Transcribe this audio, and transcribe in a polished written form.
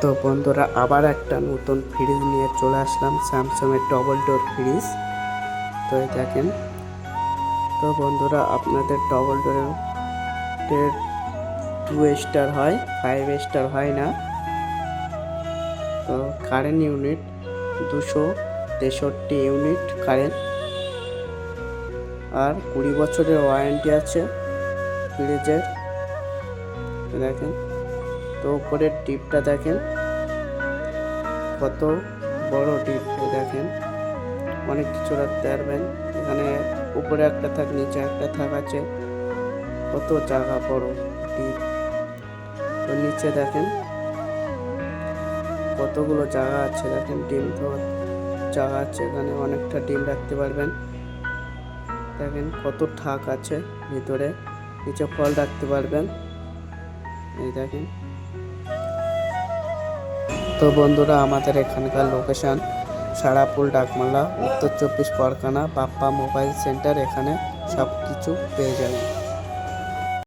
তো বন্ধুরা আবার একটা নতুন ফ্রিজ নিয়ে চলে আসলাম, স্যামসাংয়ের ডবল ডোর ফ্রিজ। তো এই দেখেন। তো বন্ধুরা আপনাদের ডবল ডোরের 2 স্টার হয়, 5 স্টার হয় না। তো কারেন্ট ইউনিট 263 ইউনিট কারেন্ট, আর 20 বছরের ওয়ারেন্টি আছে ফ্রিজের। দেখেন, তো উপরের টিপটা দেখেন কত বড় টিপ। দেখেন, অনেক কিছু রাখতে পারবেন এখানে। উপরে একটা থাক, নিচে একটা থাক আছে, কত জায়গা বড় টিপ। তো নিচে দেখেন কতগুলো জায়গা আছে। দেখেন ডিম তো জায়গা আছে, এখানে অনেকটা ডিম রাখতে পারবেন। দেখেন কত ঠাক আছে ভিতরে, নিচে ফল রাখতে পারবেন। এই দেখেন। তো বন্ধুরা আমাদের এখানকার লোকেশন সারাপুর, ডাকমালা, উত্তর 24 পরগনা, বাপ্পা মোবাইল সেন্টার। এখানে সব কিছু পেয়ে যাবেন।